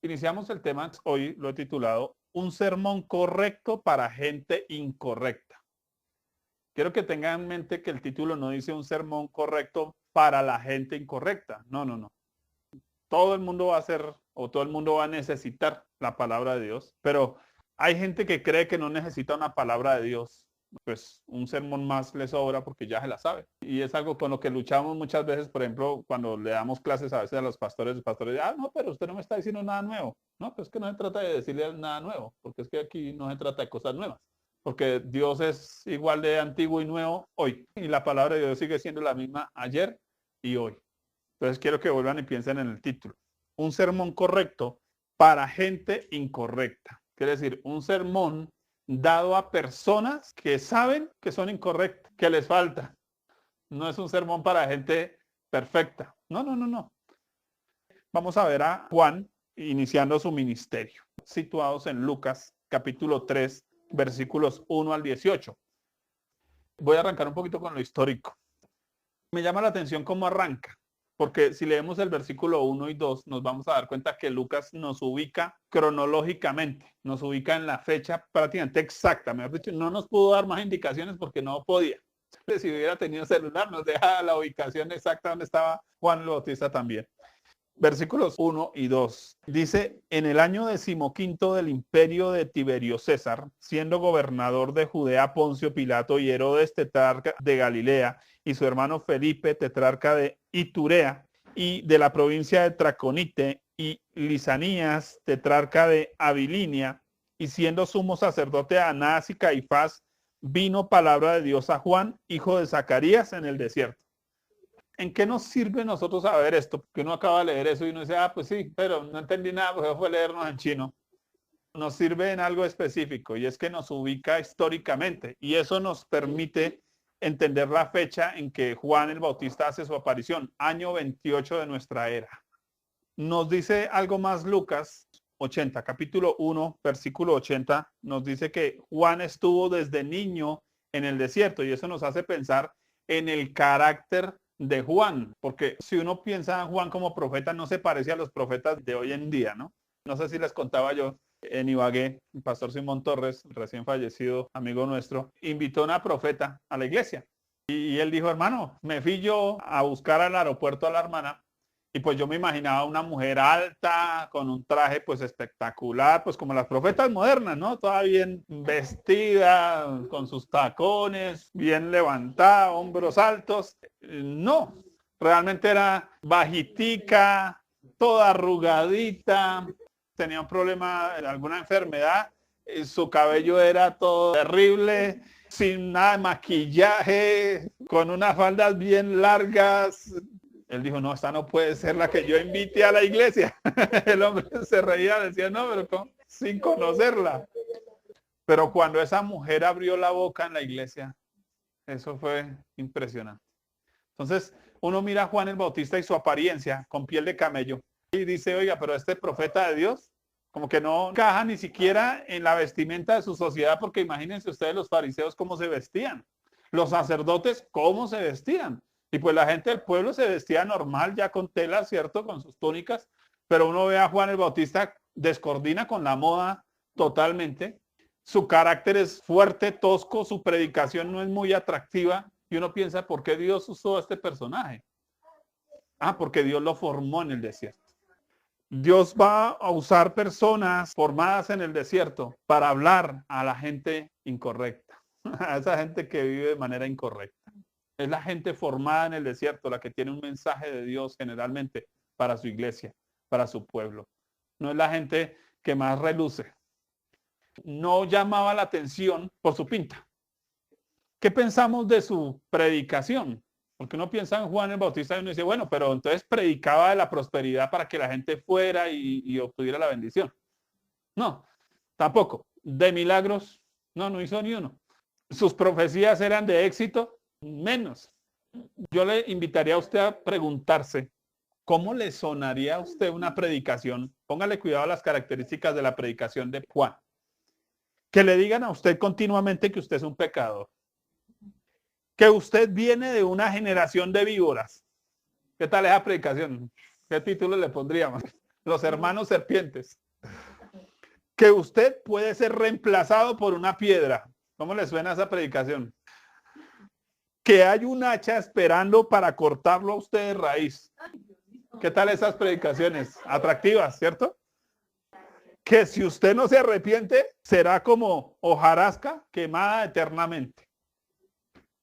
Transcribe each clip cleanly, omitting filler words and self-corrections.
Iniciamos el tema, hoy lo he titulado Un sermón correcto para gente incorrecta. Quiero que tengan en mente que el título no dice un sermón correcto para la gente incorrecta. No, no, no. Todo el mundo va a hacer o todo el mundo va a necesitar la palabra de Dios, pero hay gente que cree que no necesita una palabra de Dios. Pues un sermón más le sobra porque ya se la sabe. Y es algo con lo que luchamos muchas veces, por ejemplo, cuando le damos clases a veces a los pastores dicen, no, pero usted no me está diciendo nada nuevo. No, pues es que no se trata de decirle nada nuevo, porque es que aquí no se trata de cosas nuevas. Porque Dios es igual de antiguo y nuevo hoy. Y la palabra de Dios sigue siendo la misma ayer y hoy. Entonces quiero que vuelvan y piensen en el título. Un sermón correcto para gente incorrecta. Quiere decir, un sermón dado a personas que saben que son incorrectas, que les falta. No es un sermón para gente perfecta. No, no, no, no. Vamos a ver a Juan iniciando su ministerio, situados en Lucas capítulo 3, versículos 1 al 18. Voy a arrancar un poquito con lo histórico. Me llama la atención cómo arranca, porque si leemos el versículo 1 y 2, nos vamos a dar cuenta que Lucas nos ubica cronológicamente, nos ubica en la fecha prácticamente exacta. Mejor dicho, no nos pudo dar más indicaciones porque no podía. Si hubiera tenido celular, nos deja la ubicación exacta donde estaba Juan el Bautista también. Versículos 1 y 2. Dice, en el año 15 del imperio de Tiberio César, siendo gobernador de Judea Poncio Pilato y Herodes tetrarca de Galilea, y su hermano Felipe tetrarca de Iturea, y de la provincia de Traconite, y Lisanías tetrarca de Abilinia, y siendo sumo sacerdote Anás y Caifás, vino palabra de Dios a Juan, hijo de Zacarías, en el desierto. ¿En qué nos sirve nosotros saber esto? Porque uno acaba de leer eso y uno dice, pues sí, pero no entendí nada, porque fue leernos en chino. Nos sirve en algo específico y es que nos ubica históricamente y eso nos permite entender la fecha en que Juan el Bautista hace su aparición, año 28 de nuestra era. Nos dice algo más Lucas 80, capítulo 1, versículo 80, nos dice que Juan estuvo desde niño en el desierto y eso nos hace pensar en el carácter de Juan, porque si uno piensa en Juan como profeta, no se parece a los profetas de hoy en día, ¿no? No sé si les contaba yo, en Ibagué, el pastor Simón Torres, recién fallecido, amigo nuestro, invitó a una profeta a la iglesia. Y él dijo, hermano, me fui yo a buscar al aeropuerto a la hermana y pues yo me imaginaba una mujer alta, con un traje pues espectacular, pues como las profetas modernas, ¿no? Toda bien vestida, con sus tacones, bien levantada, hombros altos. No, realmente era bajitica, toda arrugadita, tenía un problema, alguna enfermedad, su cabello era todo terrible, sin nada de maquillaje, con unas faldas bien largas. Él dijo, no, esta no puede ser la que yo invite a la iglesia. El hombre se reía, decía, no, pero ¿cómo? Sin conocerla. Pero cuando esa mujer abrió la boca en la iglesia, eso fue impresionante. Entonces, uno mira a Juan el Bautista y su apariencia con piel de camello y dice, oiga, pero este profeta de Dios, como que no encaja ni siquiera en la vestimenta de su sociedad, porque imagínense ustedes los fariseos cómo se vestían, los sacerdotes cómo se vestían. Y pues la gente del pueblo se vestía normal, ya con tela, ¿cierto? Con sus túnicas. Pero uno ve a Juan el Bautista, descoordina con la moda totalmente. Su carácter es fuerte, tosco, su predicación no es muy atractiva. Y uno piensa, ¿por qué Dios usó a este personaje? Porque Dios lo formó en el desierto. Dios va a usar personas formadas en el desierto para hablar a la gente incorrecta, a esa gente que vive de manera incorrecta. Es la gente formada en el desierto la que tiene un mensaje de Dios generalmente para su iglesia, para su pueblo. No es la gente que más reluce. No llamaba la atención por su pinta. ¿Qué pensamos de su predicación? Porque uno piensa en Juan el Bautista y uno dice, bueno, pero entonces predicaba de la prosperidad para que la gente fuera y obtuviera la bendición. No, tampoco. De milagros, no hizo ni uno. Sus profecías eran de éxito, menos. Yo le invitaría a usted a preguntarse, ¿cómo le sonaría a usted una predicación? Póngale cuidado a las características de la predicación de Juan. Que le digan a usted continuamente que usted es un pecador. Que usted viene de una generación de víboras. ¿Qué tal esa predicación? ¿Qué título le pondríamos? los hermanos serpientes. Que usted puede ser reemplazado por una piedra. ¿Cómo le suena esa predicación? Que hay un hacha esperando para cortarlo a usted de raíz. ¿Qué tal esas predicaciones? Atractivas, ¿cierto? Que si usted no se arrepiente, será como hojarasca quemada eternamente.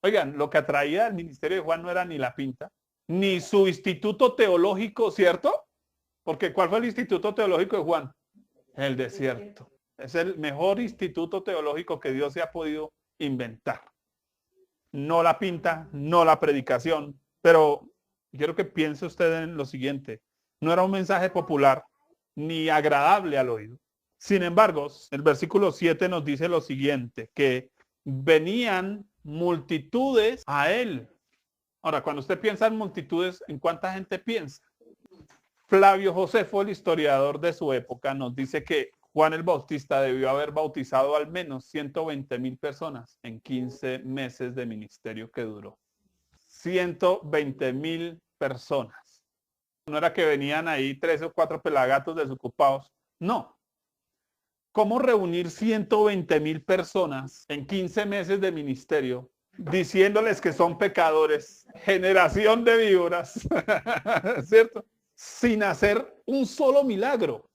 Oigan, lo que atraía al ministerio de Juan no era ni la pinta, ni su instituto teológico, ¿cierto? Porque ¿cuál fue el instituto teológico de Juan? El desierto. Es el mejor instituto teológico que Dios se ha podido inventar. No la pinta, no la predicación, pero quiero que piense usted en lo siguiente. No era un mensaje popular ni agradable al oído. Sin embargo, el versículo 7 nos dice lo siguiente, que venían multitudes a él. Ahora, cuando usted piensa en multitudes, ¿en cuánta gente piensa? Flavio Josefo, el historiador de su época, nos dice que Juan el Bautista debió haber bautizado al menos 120,000 personas en 15 meses de ministerio que duró. 120,000 personas. No era que venían ahí 3 o 4 pelagatos desocupados. No. ¿Cómo reunir 120,000 personas en 15 meses de ministerio diciéndoles que son pecadores? Generación de víboras. ¿Cierto? Sin hacer un solo milagro.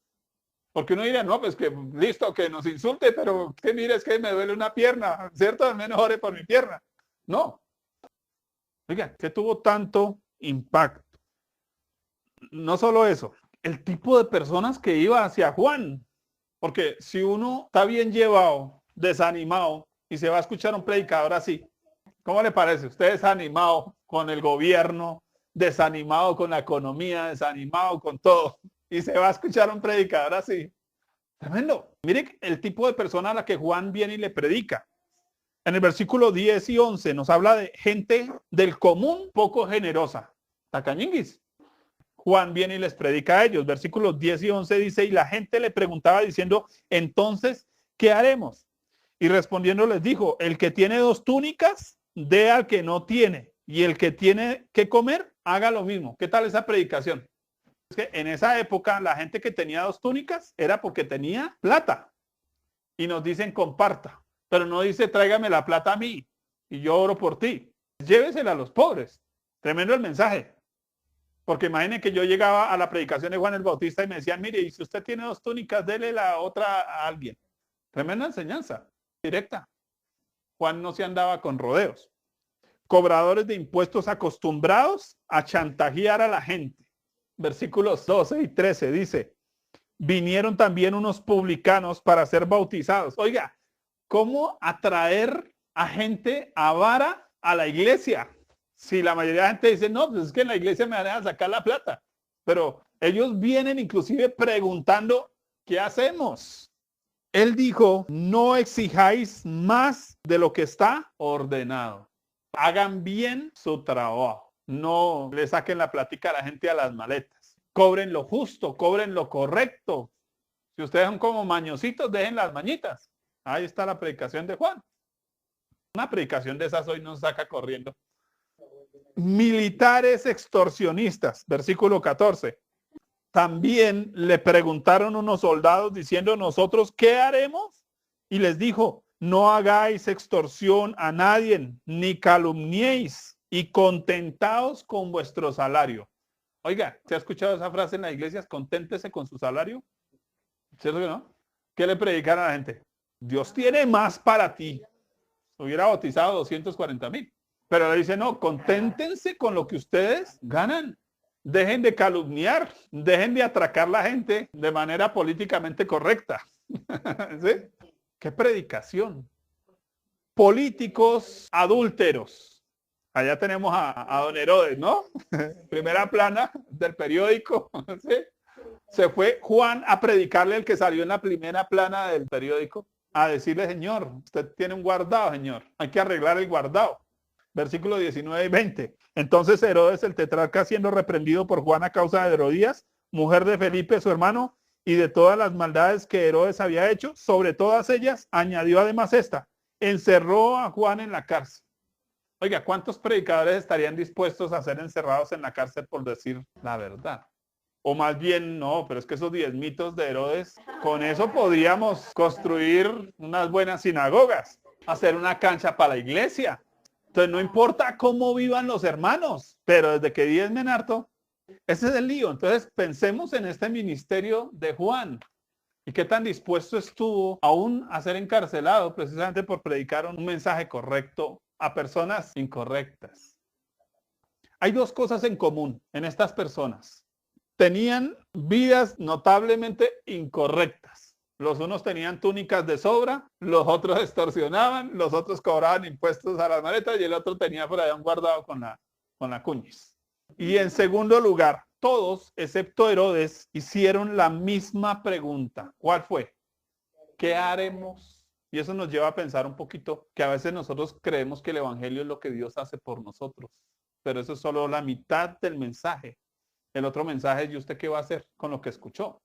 Porque uno diría, no, pues que listo, que nos insulte, pero que mire, es que me duele una pierna, ¿cierto? Al menos ore por mi pierna. No. Oiga, ¿qué tuvo tanto impacto? No solo eso, el tipo de personas que iba hacia Juan. Porque si uno está bien llevado, desanimado, y se va a escuchar un predicador así, ¿cómo le parece? Usted desanimado con el gobierno, desanimado con la economía, desanimado con todo, y se va a escuchar un predicador así. Tremendo. Mire el tipo de persona a la que Juan viene y le predica. En el versículo 10 y 11 nos habla de gente del común poco generosa. Tacañinguis. Juan viene y les predica a ellos. Versículos 10 y 11 dice, y la gente le preguntaba diciendo, entonces, ¿qué haremos? Y respondiendo les dijo, el que tiene 2 túnicas, dé al que no tiene. Y el que tiene que comer, haga lo mismo. ¿Qué tal esa predicación? Es que en esa época la gente que tenía 2 túnicas era porque tenía plata. Y nos dicen comparta. Pero no dice tráigame la plata a mí y yo oro por ti. Llévesela a los pobres. Tremendo el mensaje. Porque imaginen que yo llegaba a la predicación de Juan el Bautista y me decían, mire, y si usted tiene 2 túnicas, dele la otra a alguien. Tremenda enseñanza, directa. Juan no se andaba con rodeos. Cobradores de impuestos acostumbrados a chantajear a la gente. Versículos 12 y 13 dice, vinieron también unos publicanos para ser bautizados. Oiga, ¿cómo atraer a gente avara a la iglesia? Si la mayoría de la gente dice, no, pues es que en la iglesia me van a sacar la plata. Pero ellos vienen inclusive preguntando, ¿qué hacemos? Él dijo, no exijáis más de lo que está ordenado. Hagan bien su trabajo. No le saquen la plática a la gente a las maletas. Cobren lo justo, cobren lo correcto. Si ustedes son como mañositos, dejen las mañitas. Ahí está la predicación de Juan. Una predicación de esas hoy nos saca corriendo. Militares extorsionistas, versículo 14. También le preguntaron unos soldados diciendo, nosotros, ¿qué haremos? Y les dijo, no hagáis extorsión a nadie, ni calumniéis, y contentaos con vuestro salario. Oiga, ¿se ha escuchado esa frase en las iglesias? Conténtese con su salario. ¿Cierto que no? ¿Qué le predican a la gente? Dios tiene más para ti. Hubiera bautizado 240,000. Pero le dice, no, conténtense con lo que ustedes ganan. Dejen de calumniar, dejen de atracar a la gente de manera políticamente correcta. ¿Sí? ¿Qué predicación? Políticos adúlteros. Allá tenemos a don Herodes, ¿no? Primera plana del periódico. ¿Sí? Se fue Juan a predicarle el que salió en la primera plana del periódico, a decirle, señor, usted tiene un guardado, señor. Hay que arreglar el guardado. Versículo 19 y 20. Entonces Herodes el tetrarca, siendo reprendido por Juan a causa de Herodías, mujer de Felipe su hermano, y de todas las maldades que Herodes había hecho, sobre todas ellas añadió además esta, encerró a Juan en la cárcel. Oiga, ¿cuántos predicadores estarían dispuestos a ser encerrados en la cárcel por decir la verdad? O más bien, no, pero es que esos 10 mitos de Herodes, con eso podíamos construir unas buenas sinagogas, hacer una cancha para la iglesia. Entonces no importa cómo vivan los hermanos, pero desde que diezmen harto, ese es el lío. Entonces pensemos en este ministerio de Juan y qué tan dispuesto estuvo aún a ser encarcelado precisamente por predicar un mensaje correcto a personas incorrectas. Hay dos cosas en común en estas personas. Tenían vidas notablemente incorrectas. Los unos tenían túnicas de sobra, los otros extorsionaban, los otros cobraban impuestos a las maletas y el otro tenía por allá un guardado con la cuñis. Y en segundo lugar, todos, excepto Herodes, hicieron la misma pregunta. ¿Cuál fue? ¿Qué haremos? Y eso nos lleva a pensar un poquito que a veces nosotros creemos que el evangelio es lo que Dios hace por nosotros, pero eso es solo la mitad del mensaje. El otro mensaje es, ¿y usted qué va a hacer con lo que escuchó?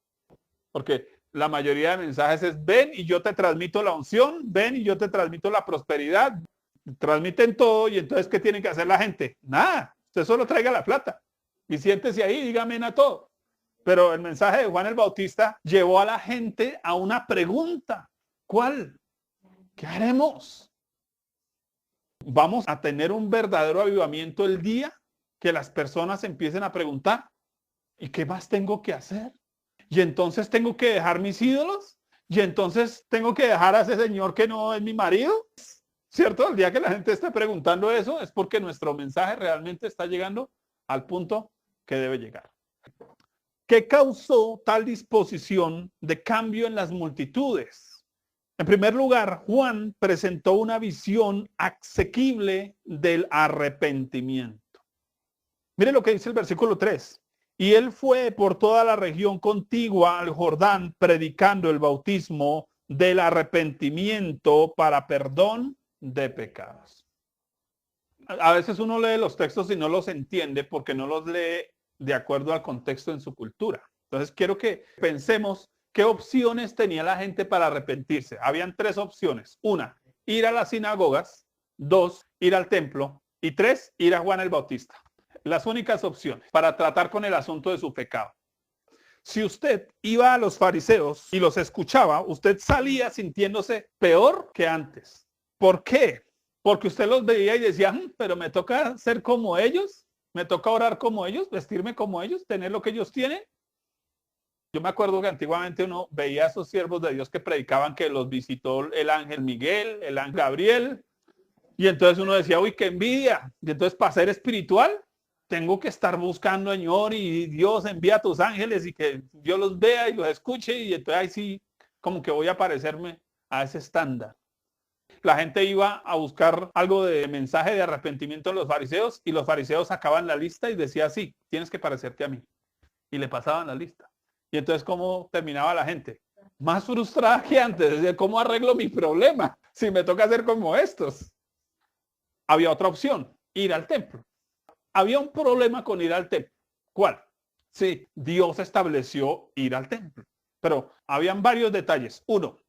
Porque la mayoría de mensajes es, ven y yo te transmito la unción, ven y yo te transmito la prosperidad. Transmiten todo y entonces, ¿qué tiene que hacer la gente? Nada, usted solo traiga la plata y siéntese ahí y diga amén a todo. Pero el mensaje de Juan el Bautista llevó a la gente a una pregunta. ¿Cuál? ¿Qué haremos? ¿Vamos a tener un verdadero avivamiento el día que las personas empiecen a preguntar? ¿Y qué más tengo que hacer? Y entonces tengo que dejar mis ídolos. Y entonces tengo que dejar a ese señor que no es mi marido. ¿Cierto? El día que la gente esté preguntando eso es porque nuestro mensaje realmente está llegando al punto que debe llegar. ¿Qué causó tal disposición de cambio en las multitudes? En primer lugar, Juan presentó una visión asequible del arrepentimiento. Mire lo que dice el versículo 3. Y él fue por toda la región contigua al Jordán predicando el bautismo del arrepentimiento para perdón de pecados. A veces uno lee los textos y no los entiende porque no los lee de acuerdo al contexto en su cultura. Entonces quiero que pensemos qué opciones tenía la gente para arrepentirse. Habían 3 opciones. 1, ir a las sinagogas. 2, ir al templo. Y 3, ir a Juan el Bautista. Las únicas opciones para tratar con el asunto de su pecado. Si usted iba a los fariseos y los escuchaba, usted salía sintiéndose peor que antes. ¿Por qué? Porque usted los veía y decía, pero me toca ser como ellos, me toca orar como ellos, vestirme como ellos, tener lo que ellos tienen. Yo me acuerdo que antiguamente uno veía a esos siervos de Dios que predicaban que los visitó el ángel Miguel, el ángel Gabriel, y entonces uno decía, uy, qué envidia. Y entonces para ser espiritual, tengo que estar buscando, Señor, y Dios envía a tus ángeles y que Dios los vea y los escuche, y entonces ahí sí, como que voy a parecerme a ese estándar. La gente iba a buscar algo de mensaje de arrepentimiento a los fariseos y los fariseos sacaban la lista y decía así, tienes que parecerte a mí. Y le pasaban la lista. Y entonces, ¿cómo terminaba la gente? Más frustrada que antes. Es decir, ¿cómo arreglo mi problema si me toca hacer como estos? Había otra opción, ir al templo. Había un problema con ir al templo. ¿Cuál? Sí, Dios estableció ir al templo. Pero habían varios detalles. 1,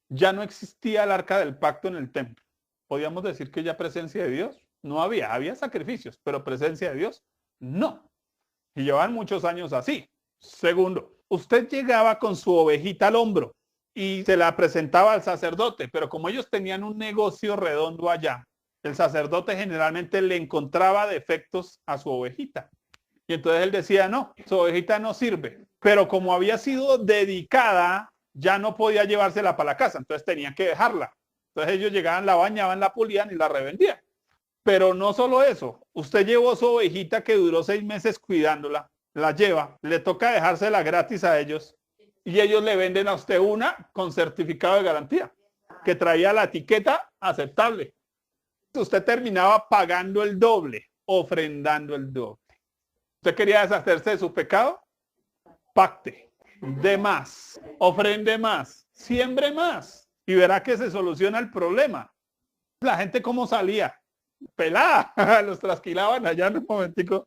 ya no existía el arca del pacto en el templo. ¿Podríamos decir que ya presencia de Dios? No había. Había sacrificios, pero presencia de Dios, no. Y llevan muchos años así. 2, usted llegaba con su ovejita al hombro y se la presentaba al sacerdote, pero como ellos tenían un negocio redondo allá, el sacerdote generalmente le encontraba defectos a su ovejita. Y entonces él decía, no, su ovejita no sirve. Pero como había sido dedicada, ya no podía llevársela para la casa, entonces tenían que dejarla. Entonces ellos llegaban, la bañaban, la pulían y la revendían. Pero no solo eso, usted llevó su ovejita que duró 6 meses cuidándola, la lleva, le toca dejársela gratis a ellos y ellos le venden a usted una con certificado de garantía que traía la etiqueta aceptable. Usted terminaba pagando el doble, ofrendando el doble. ¿Usted quería deshacerse de su pecado? Pacte, dé más, ofrende más, siembre más y verá que se soluciona el problema. La gente cómo salía, pelada, los trasquilaban allá en un momentico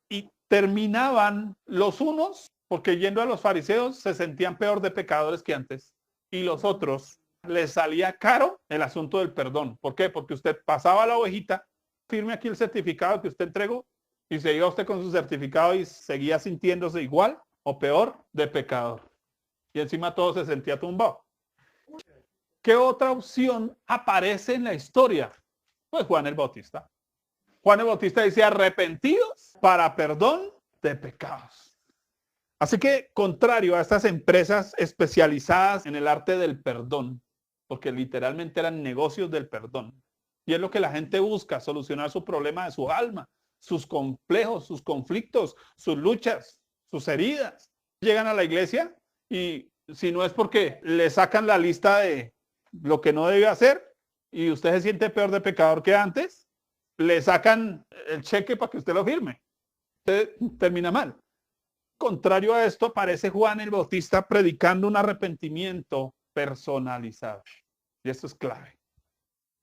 y terminaban los unos, porque yendo a los fariseos se sentían peor de pecadores que antes, y los otros les salía caro el asunto del perdón. ¿Por qué? Porque usted pasaba la ovejita, firme aquí el certificado que usted entregó Y se iba usted con su certificado y seguía sintiéndose igual o peor de pecador. Y encima todo se sentía tumbado. ¿Qué otra opción aparece en la historia? Pues Juan el Bautista. Juan el Bautista dice arrepentidos para perdón de pecados. Así que, contrario a estas empresas especializadas en el arte del perdón, porque literalmente eran negocios del perdón, y es lo que la gente busca, solucionar su problema de su alma, sus complejos, sus conflictos, sus luchas, sus heridas. Llegan a la iglesia y si no es porque le sacan la lista de lo que no debe hacer y usted se siente peor de pecador que antes, le sacan el cheque para que usted lo firme. Usted termina mal. Contrario a esto, aparece Juan el Bautista predicando un arrepentimiento personalizado. Y esto es clave.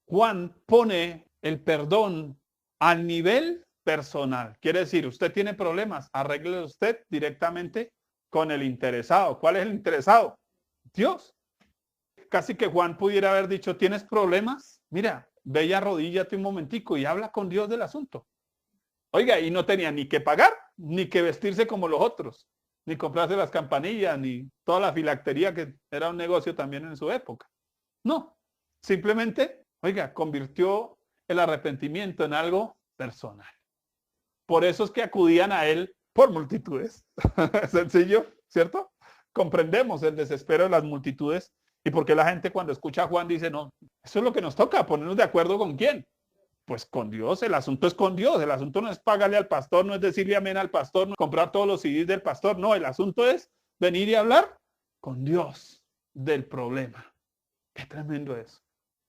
Juan pone el perdón al nivel personal. Quiere decir, usted tiene problemas, arréglelo usted directamente con el interesado. ¿Cuál es el interesado? Dios. Casi que Juan pudiera haber dicho, ¿tienes problemas? Mira, ve y arrodíllate un momentico y habla con Dios del asunto. Oiga, y no tenía ni que pagar, ni que vestirse como los otros, ni comprarse las campanillas, ni toda la filactería que era un negocio también en su época. No, simplemente, oiga, convirtió el arrepentimiento en algo personal. Por eso es que acudían a él por multitudes. Sencillo, ¿cierto? Comprendemos el desespero de las multitudes y por qué la gente cuando escucha a Juan dice, no, eso es lo que nos toca, ponernos de acuerdo con quién. Pues con Dios, el asunto es con Dios, el asunto no es pagarle al pastor, no es decirle amén al pastor, no es comprar todos los CDs del pastor, no, el asunto es venir y hablar con Dios del problema. Qué tremendo eso.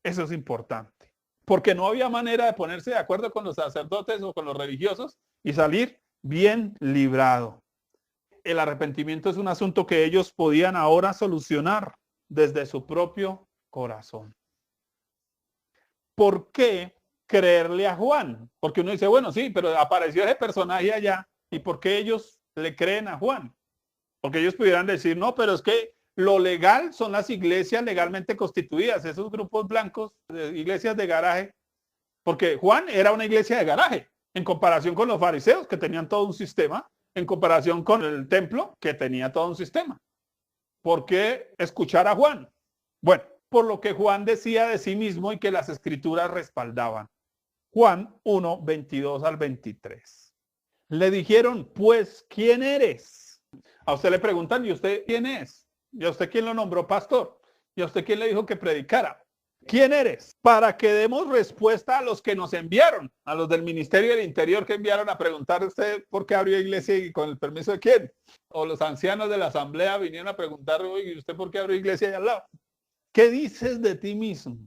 Eso es importante. Porque no había manera de ponerse de acuerdo con los sacerdotes o con los religiosos y salir bien librado. El arrepentimiento es un asunto que ellos podían ahora solucionar desde su propio corazón. ¿Por qué creerle a Juan? Porque uno dice, bueno, sí, pero apareció ese personaje allá. ¿Y por qué ellos le creen a Juan? Porque ellos pudieran decir, no, pero es que lo legal son las iglesias legalmente constituidas, esos grupos blancos, iglesias de garaje. Porque Juan era una iglesia de garaje, en comparación con los fariseos, que tenían todo un sistema, en comparación con el templo, que tenía todo un sistema. ¿Por qué escuchar a Juan? Bueno, por lo que Juan decía de sí mismo y que las escrituras respaldaban. Juan 1, 22 al 23. Le dijeron, pues, ¿quién eres? A usted le preguntan, ¿y usted quién es? ¿Y a usted quién lo nombró pastor? ¿Y a usted quién le dijo que predicara? ¿Quién eres? Para que demos respuesta a los que nos enviaron, a los del Ministerio del Interior que enviaron a preguntar a usted por qué abrió iglesia y con el permiso de quién. O los ancianos de la asamblea vinieron a preguntar, ¿y usted por qué abrió iglesia allá al lado? ¿Qué dices de ti mismo?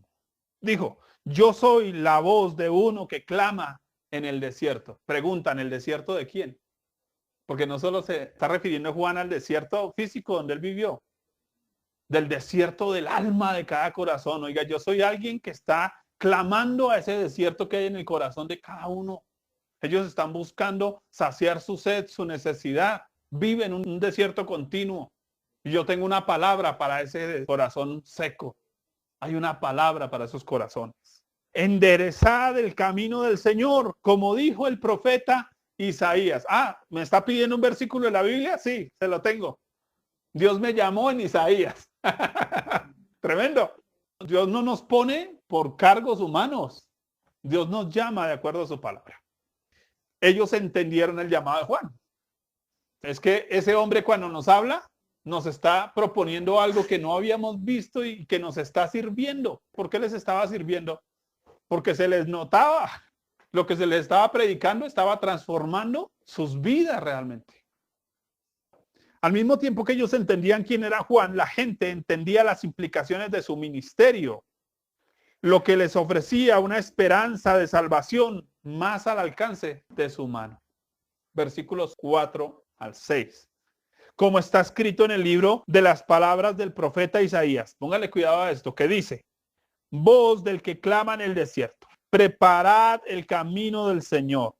Dijo, yo soy la voz de uno que clama en el desierto. Preguntan, ¿el desierto de quién? Porque no solo se está refiriendo Juan al desierto físico donde él vivió, del desierto del alma de cada corazón. Oiga, yo soy alguien que está clamando a ese desierto que hay en el corazón de cada uno. Ellos están buscando saciar su sed, su necesidad. Viven un desierto continuo. Y yo tengo una palabra para ese corazón seco. Hay una palabra para esos corazones. Enderezad el camino del Señor, como dijo el profeta Isaías. ¿Me está pidiendo un versículo de la Biblia? Sí, se lo tengo. Dios me llamó en Isaías. Tremendo. Dios no nos pone por cargos humanos. Dios nos llama de acuerdo a su palabra. Ellos entendieron el llamado de Juan. Es que ese hombre cuando nos habla, nos está proponiendo algo que no habíamos visto y que nos está sirviendo. ¿Por qué les estaba sirviendo? Porque se les notaba. Lo que se les estaba predicando estaba transformando sus vidas realmente. Al mismo tiempo que ellos entendían quién era Juan, la gente entendía las implicaciones de su ministerio, lo que les ofrecía una esperanza de salvación más al alcance de su mano. Versículos 4 al 6. Como está escrito en el libro de las palabras del profeta Isaías. Póngale cuidado a esto, que dice, voz del que clama en el desierto, preparad el camino del Señor,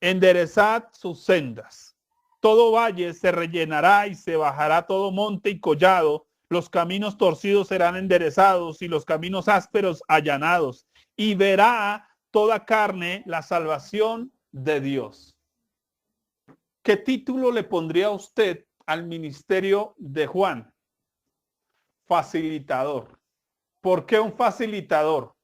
enderezad sus sendas. Todo valle se rellenará y se bajará todo monte y collado. Los caminos torcidos serán enderezados y los caminos ásperos allanados. Y verá toda carne la salvación de Dios. ¿Qué título le pondría usted al ministerio de Juan? Facilitador. ¿Por qué un facilitador?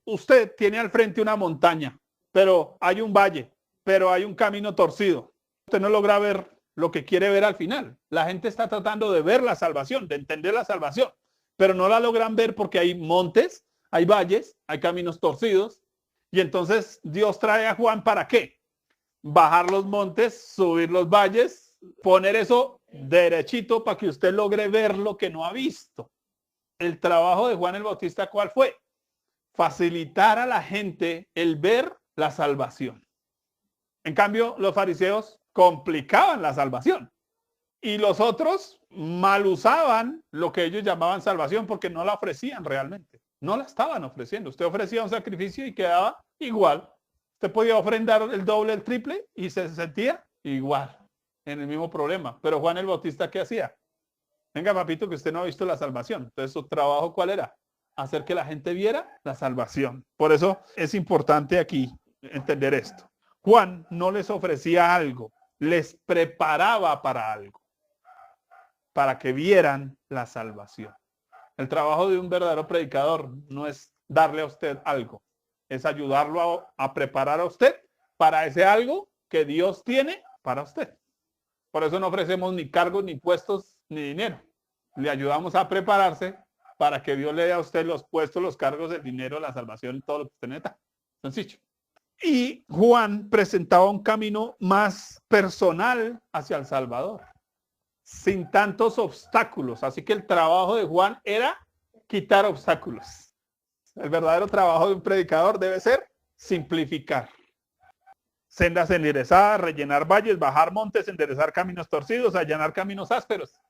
Usted tiene al frente una montaña, pero hay un valle, pero hay un camino torcido. Usted no logra ver lo que quiere ver al final. La gente está tratando de ver la salvación, de entender la salvación, pero no la logran ver porque hay montes, hay valles, hay caminos torcidos. Y entonces Dios trae a Juan ¿para qué? Bajar los montes, subir los valles, poner eso derechito para que usted logre ver lo que no ha visto. El trabajo de Juan el Bautista, ¿cuál fue? Facilitar a la gente el ver la salvación. En cambio, los fariseos complicaban la salvación y los otros mal usaban lo que ellos llamaban salvación porque no la ofrecían realmente. No la estaban ofreciendo. Usted ofrecía un sacrificio y quedaba igual. Usted podía ofrendar el doble, el triple y se sentía igual en el mismo problema. Pero Juan el Bautista, ¿qué hacía? Venga, papito, que usted no ha visto la salvación. Entonces, ¿su trabajo cuál era? Hacer que la gente viera la salvación. Por eso es importante aquí entender esto. Juan no les ofrecía algo, les preparaba para algo, para que vieran la salvación. El trabajo de un verdadero predicador no es darle a usted algo, es ayudarlo a preparar a usted para ese algo que Dios tiene para usted. Por eso no ofrecemos ni cargos, ni puestos, ni dinero. Le ayudamos a prepararse para que Dios le dé a usted los puestos, los cargos, el dinero, la salvación, todo lo que usted necesita. Sencillo. Y Juan presentaba un camino más personal hacia el Salvador, sin tantos obstáculos. Así que el trabajo de Juan era quitar obstáculos. El verdadero trabajo de un predicador debe ser simplificar. Sendas enderezadas, rellenar valles, bajar montes, enderezar caminos torcidos, allanar caminos ásperos.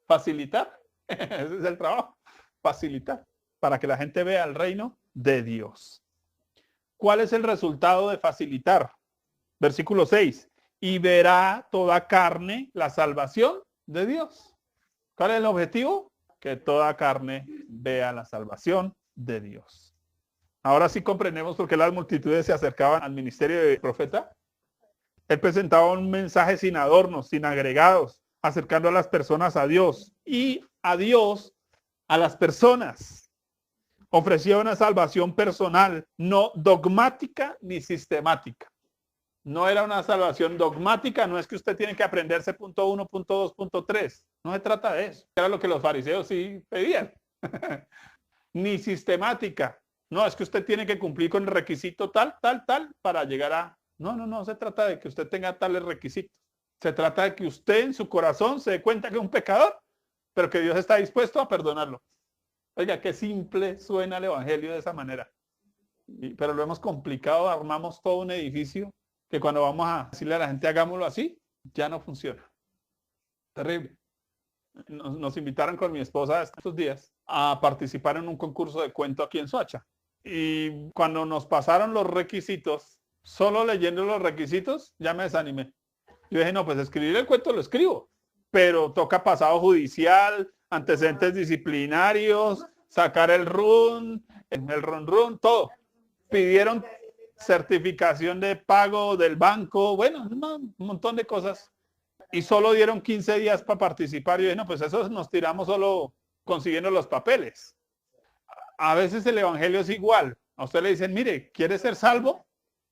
Facilitar. Ese es el trabajo. Facilitar. Para que la gente vea el reino de Dios. ¿Cuál es el resultado de facilitar? Versículo 6. Y verá toda carne la salvación de Dios. ¿Cuál es el objetivo? Que toda carne vea la salvación de Dios. Ahora sí comprendemos por qué las multitudes se acercaban al ministerio del profeta. Él presentaba un mensaje sin adornos, sin agregados, acercando a las personas a Dios y a Dios a las personas. Ofrecía una salvación personal, no dogmática ni sistemática. No era una salvación dogmática, no es que usted tiene que aprenderse punto 1, punto 2, punto 3. No se trata de eso. Era lo que los fariseos sí pedían. Ni sistemática. No, es que usted tiene que cumplir con el requisito tal para llegar a... No se trata de que usted tenga tales requisitos. Se trata de que usted en su corazón se dé cuenta que es un pecador, pero que Dios está dispuesto a perdonarlo. Oiga, qué simple suena el evangelio de esa manera. Pero lo hemos complicado, armamos todo un edificio que cuando vamos a decirle a la gente hagámoslo así, ya no funciona. Terrible. Nos invitaron con mi esposa estos días a participar en un concurso de cuento aquí en Soacha. Y cuando nos pasaron los requisitos, solo leyendo los requisitos, ya me desanimé. Yo dije, no, pues escribir el cuento lo escribo, pero toca pasado judicial, antecedentes disciplinarios, sacar el run, todo. Pidieron certificación de pago del banco, bueno, un montón de cosas. Y solo dieron 15 días para participar. Y bueno, pues eso nos tiramos solo consiguiendo los papeles. A veces el evangelio es igual. A usted le dicen, mire, ¿quiere ser salvo?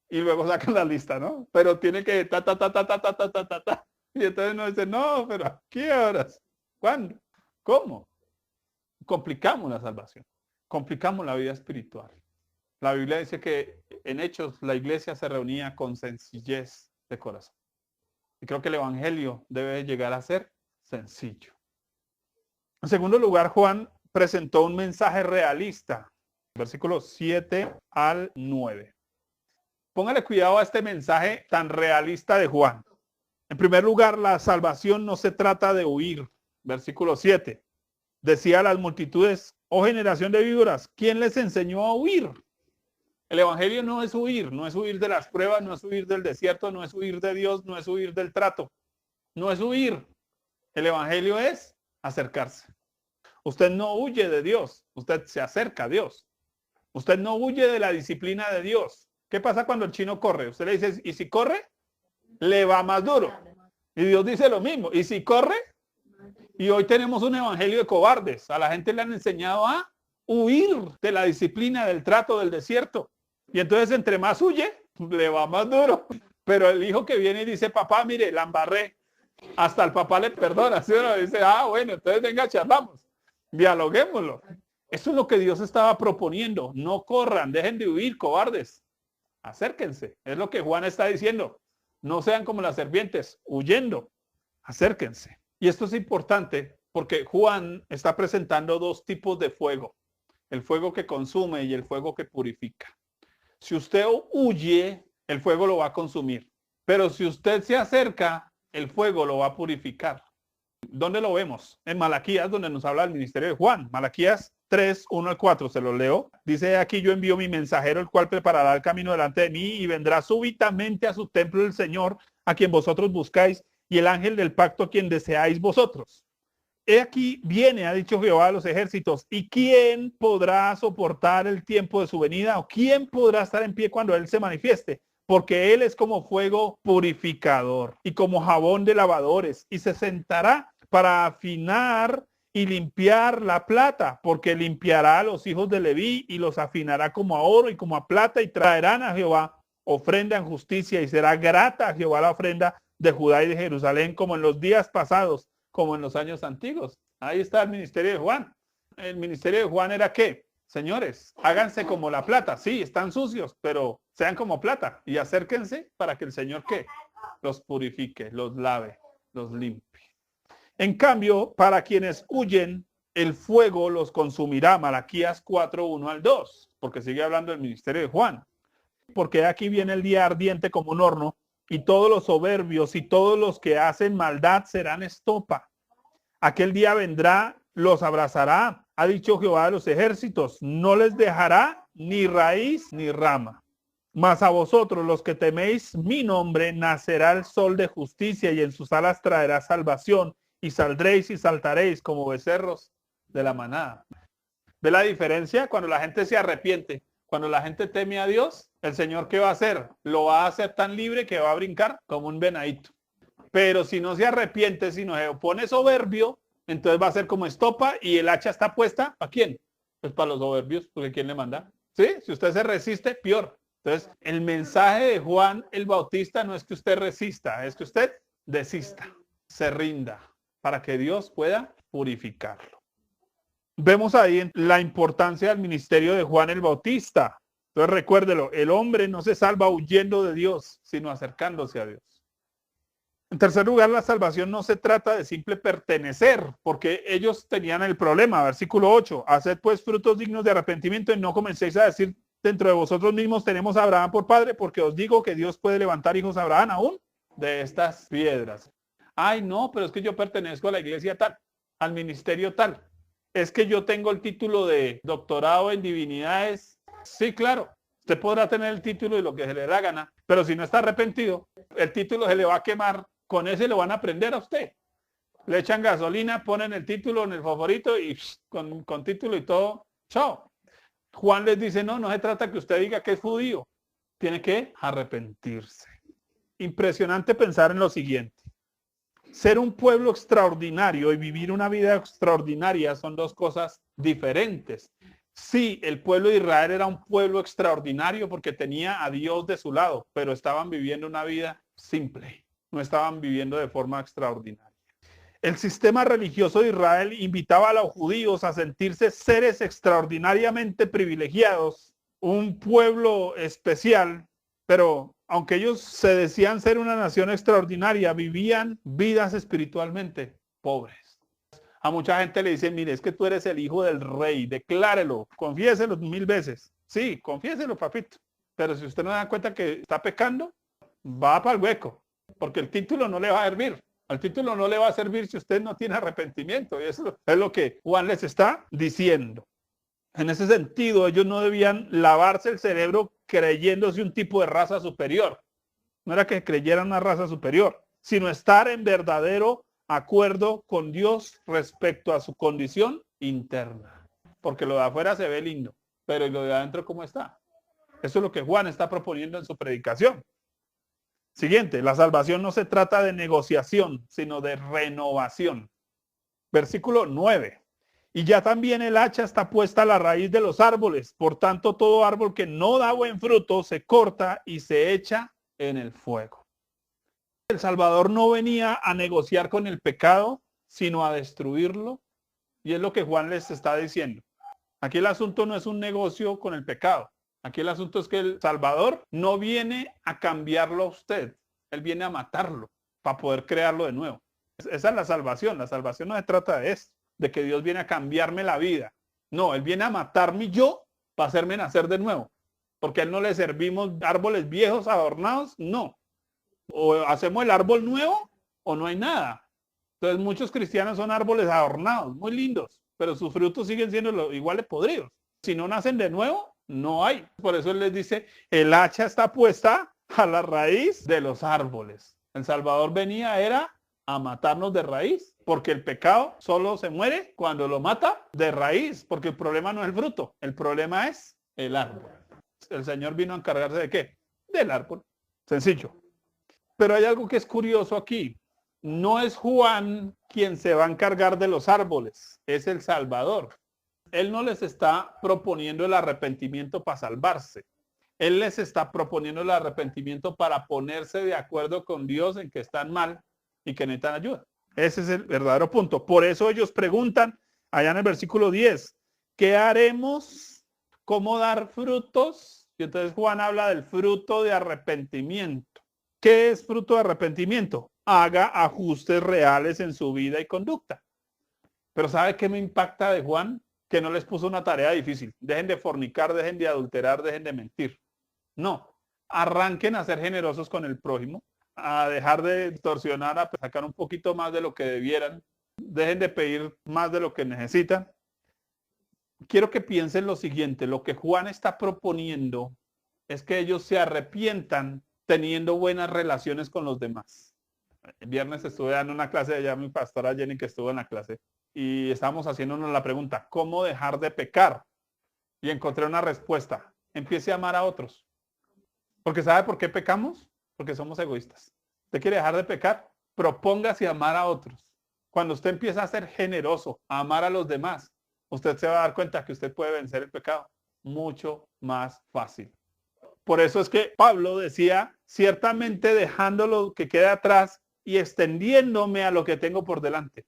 Y luego sacan la lista, ¿no? Pero tiene que ta. Y entonces uno dice, no, pero ¿a qué horas? ¿Cuándo? ¿Cómo? Complicamos la salvación. Complicamos la vida espiritual. La Biblia dice que en Hechos la iglesia se reunía con sencillez de corazón. Y creo que el evangelio debe llegar a ser sencillo. En segundo lugar, Juan presentó un mensaje realista. Versículos 7 al 9. Póngale cuidado a este mensaje tan realista de Juan. En primer lugar, la salvación no se trata de huir. Versículo 7. Decía a las multitudes, oh generación de víboras, ¿quién les enseñó a huir? El evangelio no es huir de las pruebas, no es huir del desierto, no es huir de Dios, no es huir del trato, no es huir. El evangelio es acercarse. Usted no huye de Dios, usted se acerca a Dios. Usted no huye de la disciplina de Dios. ¿Qué pasa cuando el chino corre? Usted le dice, ¿y si corre? Le va más duro. Y Dios dice lo mismo. Y si corre, y hoy tenemos un evangelio de cobardes. A la gente le han enseñado a huir de la disciplina, del trato, del desierto. Y entonces entre más huye, le va más duro. Pero el hijo que viene y dice, papá, mire, la embarré. Hasta el papá le perdona. ¿Sí? Uno dice, bueno, entonces venga, charlamos. Dialoguémoslo. Eso es lo que Dios estaba proponiendo. No corran, dejen de huir, cobardes. Acérquense. Es lo que Juan está diciendo. No sean como las serpientes, huyendo. Acérquense. Y esto es importante porque Juan está presentando dos tipos de fuego. El fuego que consume y el fuego que purifica. Si usted huye, el fuego lo va a consumir. Pero si usted se acerca, el fuego lo va a purificar. ¿Dónde lo vemos? En Malaquías, donde nos habla el ministerio de Juan. Malaquías 3, 1 al 4, se lo leo. Dice aquí, yo envío mi mensajero, el cual preparará el camino delante de mí y vendrá súbitamente a su templo el Señor, a quien vosotros buscáis, y el ángel del pacto a quien deseáis vosotros. He aquí viene, ha dicho Jehová de los ejércitos, ¿y quién podrá soportar el tiempo de su venida? ¿O quién podrá estar en pie cuando Él se manifieste? Porque Él es como fuego purificador y como jabón de lavadores, y se sentará para afinar y limpiar la plata, porque limpiará a los hijos de Leví y los afinará como a oro y como a plata, y traerán a Jehová ofrenda en justicia, y será grata a Jehová la ofrenda de Judá y de Jerusalén, como en los días pasados, como en los años antiguos. Ahí está el ministerio de Juan. El ministerio de Juan era ¿qué? Señores, háganse como la plata. Sí, están sucios, pero sean como plata y acérquense para que el Señor ¿qué? Los purifique, los lave, los limpie. En cambio, para quienes huyen, el fuego los consumirá. Malaquías 4, 1 al 2, porque sigue hablando del ministerio de Juan. Porque aquí viene el día ardiente como un horno, y todos los soberbios y todos los que hacen maldad serán estopa. Aquel día vendrá, los abrazará, ha dicho Jehová de los ejércitos, no les dejará ni raíz ni rama. Mas a vosotros, los que teméis mi nombre, nacerá el sol de justicia, y en sus alas traerá salvación, y saldréis y saltaréis como becerros de la manada. ¿Ve la diferencia? Cuando la gente se arrepiente, cuando la gente teme a Dios, el Señor ¿qué va a hacer? Lo va a hacer tan libre que va a brincar como un venadito. Pero si no se arrepiente, si no se opone soberbio, entonces va a ser como estopa, y el hacha está puesta, ¿a quién? Pues para los soberbios, porque ¿quién le manda? ¿Sí? Si usted se resiste, peor. Entonces, el mensaje de Juan el Bautista no es que usted resista, es que usted desista, se rinda, para que Dios pueda purificarlo. Vemos ahí la importancia del ministerio de Juan el Bautista. Entonces recuérdelo, el hombre no se salva huyendo de Dios, sino acercándose a Dios. En tercer lugar, la salvación no se trata de simple pertenecer, porque ellos tenían el problema. Versículo 8, haced pues frutos dignos de arrepentimiento y no comencéis a decir dentro de vosotros mismos tenemos a Abraham por padre, porque os digo que Dios puede levantar hijos a Abraham aún de estas piedras. Ay, no, pero es que yo pertenezco a la iglesia tal, al ministerio tal. Es que yo tengo el título de doctorado en divinidades. Sí, claro, usted podrá tener el título de lo que se le da gana, pero si no está arrepentido, el título se le va a quemar. Con ese lo van a aprender a usted. Le echan gasolina, ponen el título en el favorito y con título y todo, chao. Juan les dice, no se trata que usted diga que es judío. Tiene que arrepentirse. Impresionante pensar en lo siguiente. Ser un pueblo extraordinario y vivir una vida extraordinaria son dos cosas diferentes. Sí, el pueblo de Israel era un pueblo extraordinario porque tenía a Dios de su lado, pero estaban viviendo una vida simple, no estaban viviendo de forma extraordinaria. El sistema religioso de Israel invitaba a los judíos a sentirse seres extraordinariamente privilegiados, un pueblo especial, pero aunque ellos se decían ser una nación extraordinaria, vivían vidas espiritualmente pobres. A mucha gente le dicen, mire, es que tú eres el hijo del rey, declárelo, confiéselo 1000 veces. Sí, confiéselo, papito. Pero si usted no da cuenta que está pecando, va para el hueco, porque el título no le va a servir. Al título no le va a servir si usted no tiene arrepentimiento. Y eso es lo que Juan les está diciendo. En ese sentido, ellos no debían lavarse el cerebro creyéndose un tipo de raza superior. No era que creyeran una raza superior, sino estar en verdadero acuerdo con Dios respecto a su condición interna. Porque lo de afuera se ve lindo, pero ¿y lo de adentro cómo está? Eso es lo que Juan está proponiendo en su predicación. Siguiente, la salvación no se trata de negociación, sino de renovación. Versículo 9. Y ya también el hacha está puesta a la raíz de los árboles. Por tanto, todo árbol que no da buen fruto se corta y se echa en el fuego. El Salvador no venía a negociar con el pecado, sino a destruirlo. Y es lo que Juan les está diciendo. Aquí el asunto no es un negocio con el pecado. Aquí el asunto es que el Salvador no viene a cambiarlo a usted. Él viene a matarlo para poder crearlo de nuevo. Esa es la salvación. La salvación no se trata de esto, de que Dios viene a cambiarme la vida. No, Él viene a matarme yo para hacerme nacer de nuevo. Porque a Él no le servimos árboles viejos adornados, no. O hacemos el árbol nuevo o no hay nada. Entonces muchos cristianos son árboles adornados, muy lindos, pero sus frutos siguen siendo iguales podridos. Si no nacen de nuevo, no hay. Por eso Él les dice, el hacha está puesta a la raíz de los árboles. El Salvador venía era a matarnos de raíz, porque el pecado solo se muere cuando lo mata de raíz, porque el problema no es el fruto, el problema es el árbol. El Señor vino a encargarse ¿de qué? Del árbol. Sencillo. Pero hay algo que es curioso aquí. No es Juan quien se va a encargar de los árboles, es el Salvador. Él no les está proponiendo el arrepentimiento para salvarse. Él les está proponiendo el arrepentimiento para ponerse de acuerdo con Dios en que están mal y que necesitan ayuda. Ese es el verdadero punto. Por eso ellos preguntan allá en el versículo 10, ¿qué haremos? ¿Cómo dar frutos? Y entonces Juan habla del fruto de arrepentimiento. ¿Qué es fruto de arrepentimiento? Haga ajustes reales en su vida y conducta. Pero ¿sabe qué me impacta de Juan? Que no les puso una tarea difícil. Dejen de fornicar, dejen de adulterar, dejen de mentir. No, arranquen a ser generosos con el prójimo, a dejar de extorsionar, a sacar un poquito más de lo que debieran. Dejen de pedir más de lo que necesitan. Quiero que piensen lo siguiente, lo que Juan está proponiendo es que ellos se arrepientan teniendo buenas relaciones con los demás. El viernes estuve dando una clase allá, mi pastora Jenny, que estuvo en la clase, y estábamos haciéndonos la pregunta, ¿cómo dejar de pecar? Y encontré una respuesta, empiece a amar a otros. Porque ¿sabe por qué pecamos? Porque somos egoístas. ¿Usted quiere dejar de pecar? Propóngase a amar a otros. Cuando usted empieza a ser generoso, a amar a los demás, usted se va a dar cuenta que usted puede vencer el pecado mucho más fácil. Por eso es que Pablo decía, ciertamente dejando lo que queda atrás y extendiéndome a lo que tengo por delante.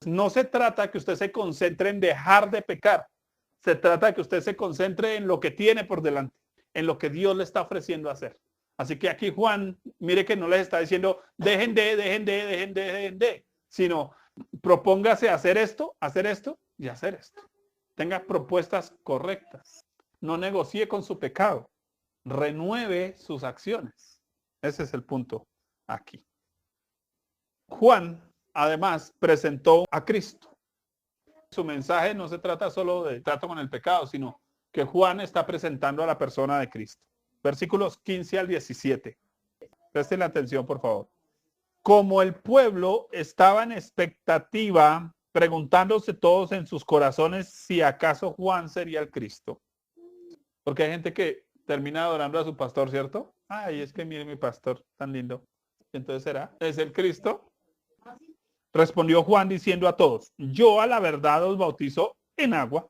No se trata que usted se concentre en dejar de pecar. Se trata de que usted se concentre en lo que tiene por delante, en lo que Dios le está ofreciendo hacer. Así que aquí Juan, mire que no les está diciendo, dejen de, sino propóngase hacer esto y hacer esto. Tenga propuestas correctas. No negocie con su pecado. Renueve sus acciones. Ese es el punto aquí. Juan, además, presentó a Cristo. Su mensaje no se trata solo de trato con el pecado, sino que Juan está presentando a la persona de Cristo. Versículos 15 al 17. Presten atención, por favor. Como el pueblo estaba en expectativa, preguntándose todos en sus corazones si acaso Juan sería el Cristo. Porque hay gente que termina adorando a su pastor, ¿cierto? Ay, es que mire mi pastor, tan lindo. Entonces será, ¿es el Cristo? Respondió Juan diciendo a todos, yo a la verdad os bautizo en agua,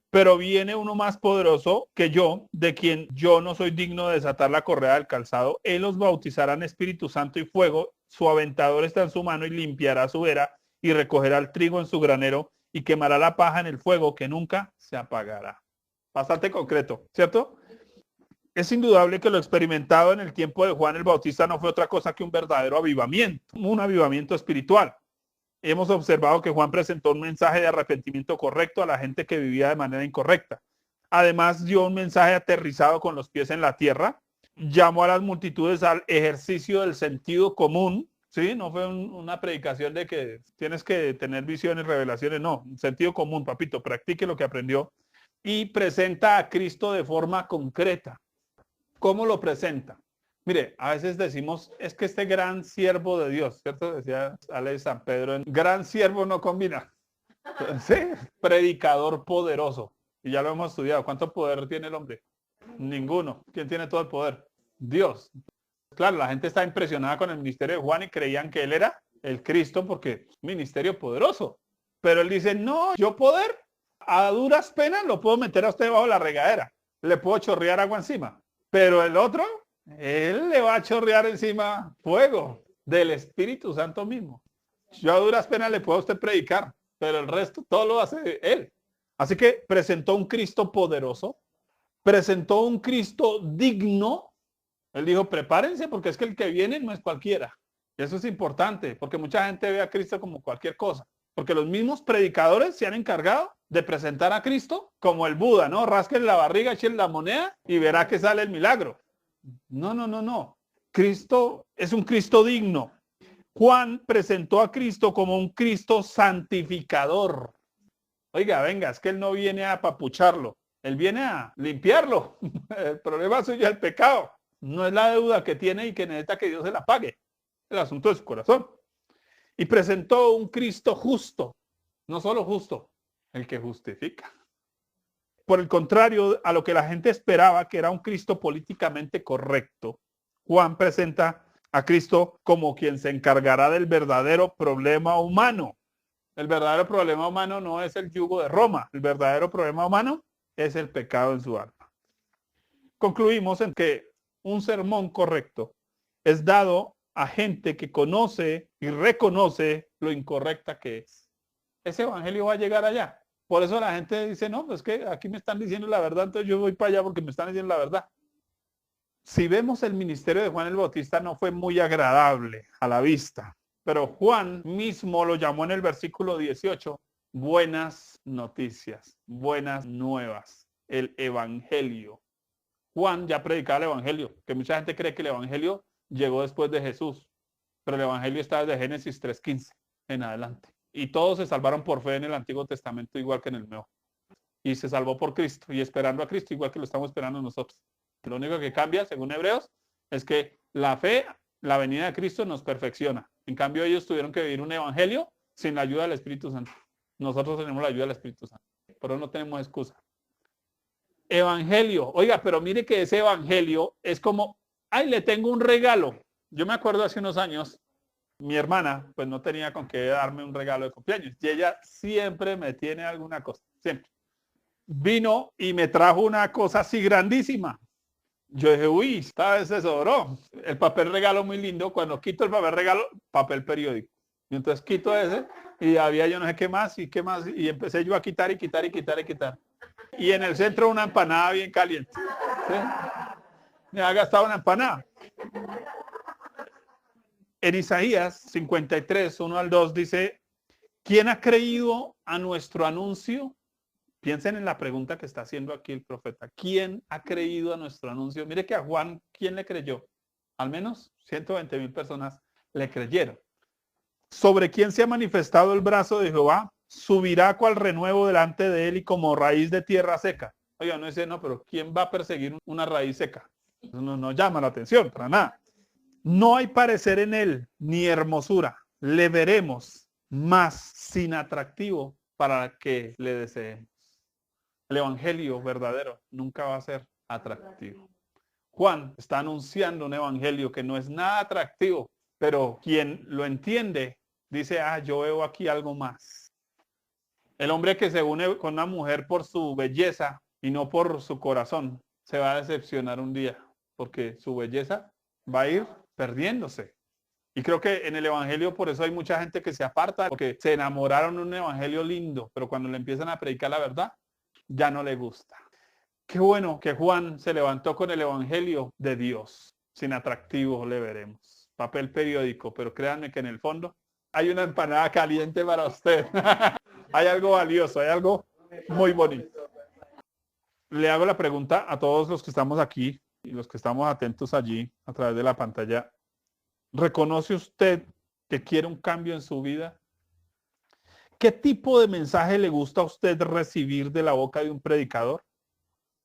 pero viene uno más poderoso que yo, de quien yo no soy digno de desatar la correa del calzado. Él os bautizará en Espíritu Santo y fuego. Su aventador está en su mano y limpiará su era y recogerá el trigo en su granero y quemará la paja en el fuego que nunca se apagará. Bastante concreto, ¿cierto? Es indudable que lo experimentado en el tiempo de Juan el Bautista no fue otra cosa que un verdadero avivamiento, un avivamiento espiritual. Hemos observado que Juan presentó un mensaje de arrepentimiento correcto a la gente que vivía de manera incorrecta. Además, dio un mensaje aterrizado con los pies en la tierra. Llamó a las multitudes al ejercicio del sentido común. ¿Sí? No fue una predicación de que tienes que tener visiones, revelaciones. No, sentido común, papito. Practique lo que aprendió. Y presenta a Cristo de forma concreta. ¿Cómo lo presenta? Mire, a veces decimos, es que este gran siervo de Dios, ¿cierto? Decía Ale San Pedro, gran siervo no combina. Sí, predicador poderoso. Y ya lo hemos estudiado. ¿Cuánto poder tiene el hombre? Ninguno. ¿Quién tiene todo el poder? Dios. Claro, la gente está impresionada con el ministerio de Juan y creían que él era el Cristo porque es un ministerio poderoso. Pero él dice, no, yo poder, a duras penas lo puedo meter a usted bajo la regadera. Le puedo chorrear agua encima. Pero el otro, él le va a chorrear encima fuego del Espíritu Santo mismo. Yo a duras penas le puedo a usted predicar, pero el resto todo lo hace él. Así que presentó un Cristo poderoso, presentó un Cristo digno. Él dijo, prepárense porque es que el que viene no es cualquiera. Y eso es importante, porque mucha gente ve a Cristo como cualquier cosa. Porque los mismos predicadores se han encargado de presentar a Cristo como el Buda, ¿no? Rasquen la barriga, echen la moneda y verá que sale el milagro. No, no, no, no. Cristo es un Cristo digno. Juan presentó a Cristo como un Cristo santificador. Oiga, venga, es que él no viene a apapucharlo. Él viene a limpiarlo. El problema suyo es el pecado. No es la deuda que tiene y que necesita que Dios se la pague. El asunto de su corazón. Y presentó un Cristo justo. No solo justo, el que justifica. Por el contrario a lo que la gente esperaba, que era un Cristo políticamente correcto, Juan presenta a Cristo como quien se encargará del verdadero problema humano. El verdadero problema humano no es el yugo de Roma. El verdadero problema humano es el pecado en su alma. Concluimos en que un sermón correcto es dado a gente que conoce y reconoce lo incorrecta que es. Ese evangelio va a llegar allá. Por eso la gente dice, no, pues que aquí me están diciendo la verdad, entonces yo voy para allá porque me están diciendo la verdad. Si vemos el ministerio de Juan el Bautista, no fue muy agradable a la vista, pero Juan mismo lo llamó en el versículo 18, buenas noticias, buenas nuevas, el evangelio. Juan ya predicaba el evangelio, que mucha gente cree que el evangelio llegó después de Jesús, pero el evangelio está desde Génesis 3:15 en adelante. Y todos se salvaron por fe en el Antiguo Testamento igual que en el Nuevo. Y se salvó por Cristo y esperando a Cristo igual que lo estamos esperando nosotros. Lo único que cambia, según Hebreos, es que la fe, la venida de Cristo nos perfecciona. En cambio, ellos tuvieron que vivir un evangelio sin la ayuda del Espíritu Santo. Nosotros tenemos la ayuda del Espíritu Santo, pero no tenemos excusa. Evangelio. Oiga, pero mire que ese evangelio es como, ay, le tengo un regalo. Yo me acuerdo hace unos años, mi hermana, pues no tenía con qué darme un regalo de cumpleaños. Y ella siempre me tiene alguna cosa, siempre. Vino y me trajo una cosa así grandísima. Yo dije, uy, esta vez se sobró. El papel regalo muy lindo. Cuando quito el papel regalo, papel periódico. Y entonces quito ese y había yo no sé qué más y qué más. Y empecé yo a quitar y quitar y quitar y quitar. Y en el centro una empanada bien caliente. ¿Sí? Me ha gastado una empanada. En Isaías 53, 1 al 2 dice, ¿quién ha creído a nuestro anuncio? Piensen en la pregunta que está haciendo aquí el profeta. ¿Quién ha creído a nuestro anuncio? Mire que a Juan, ¿quién le creyó? Al menos 120,000 personas le creyeron. ¿Sobre quién se ha manifestado el brazo de Jehová? Subirá cual renuevo delante de él y como raíz de tierra seca. Oiga, no dice, no, pero ¿quién va a perseguir una raíz seca? Eso no llama la atención, para nada. No hay parecer en él, ni hermosura. Le veremos, más sin atractivo para que le deseemos. El evangelio verdadero nunca va a ser atractivo. Juan está anunciando un evangelio que no es nada atractivo, pero quien lo entiende dice, yo veo aquí algo más. El hombre que se une con una mujer por su belleza y no por su corazón, se va a decepcionar un día, porque su belleza va a ir perdiéndose. Y creo que en el evangelio por eso hay mucha gente que se aparta, porque se enamoraron de un evangelio lindo, pero cuando le empiezan a predicar la verdad, ya no le gusta. Qué bueno que Juan se levantó con el evangelio de Dios. Sin atractivo le veremos. Papel periódico, pero créanme que en el fondo hay una empanada caliente para usted. Hay algo valioso, hay algo muy bonito. Le hago la pregunta a todos los que estamos aquí y los que estamos atentos allí a través de la pantalla. ¿Reconoce usted que quiere un cambio en su vida? ¿Qué tipo de mensaje le gusta a usted recibir de la boca de un predicador?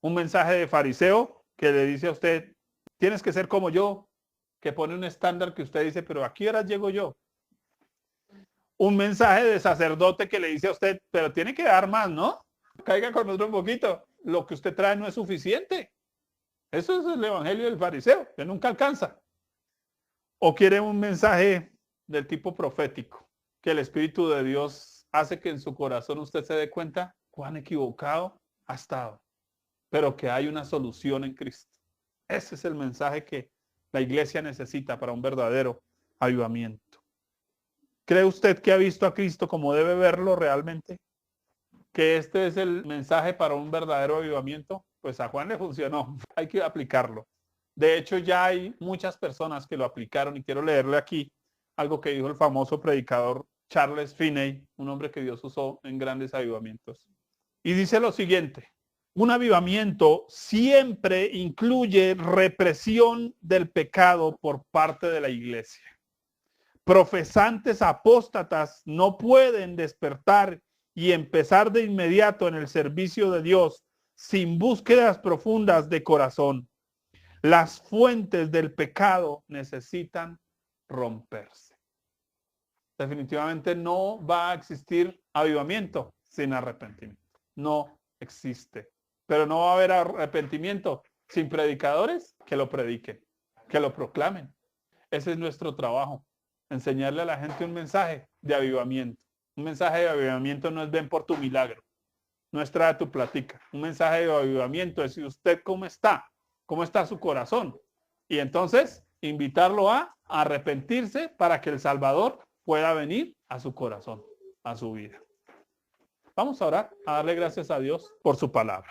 ¿Un mensaje de fariseo que le dice a usted, tienes que ser como yo, que pone un estándar que usted dice, pero ¿a qué horas llego yo? Un mensaje de sacerdote que le dice a usted, pero tiene que dar más, ¿no? Caiga con otro un poquito. Lo que usted trae no es suficiente. Eso es el evangelio del fariseo, que nunca alcanza. ¿O quiere un mensaje del tipo profético? Que el Espíritu de Dios hace que en su corazón usted se dé cuenta cuán equivocado ha estado, pero que hay una solución en Cristo. Ese es el mensaje que la iglesia necesita para un verdadero avivamiento. ¿Cree usted que ha visto a Cristo como debe verlo realmente? ¿Que este es el mensaje para un verdadero avivamiento? Pues a Juan le funcionó. Hay que aplicarlo. De hecho, ya hay muchas personas que lo aplicaron y quiero leerle aquí algo que dijo el famoso predicador Charles Finney, un hombre que Dios usó en grandes avivamientos. Y dice lo siguiente: un avivamiento siempre incluye represión del pecado por parte de la iglesia. Profesantes apóstatas no pueden despertar y empezar de inmediato en el servicio de Dios sin búsquedas profundas de corazón. Las fuentes del pecado necesitan romperse. Definitivamente no va a existir avivamiento sin arrepentimiento. No existe. Pero no va a haber arrepentimiento sin predicadores que lo prediquen, que lo proclamen. Ese es nuestro trabajo. Enseñarle a la gente un mensaje de avivamiento. Un mensaje de avivamiento no es ven por tu milagro. No es trae tu platica. Un mensaje de avivamiento es si usted cómo está su corazón. Y entonces invitarlo a arrepentirse para que el Salvador pueda venir a su corazón, a su vida. Vamos a orar, a darle gracias a Dios por su palabra.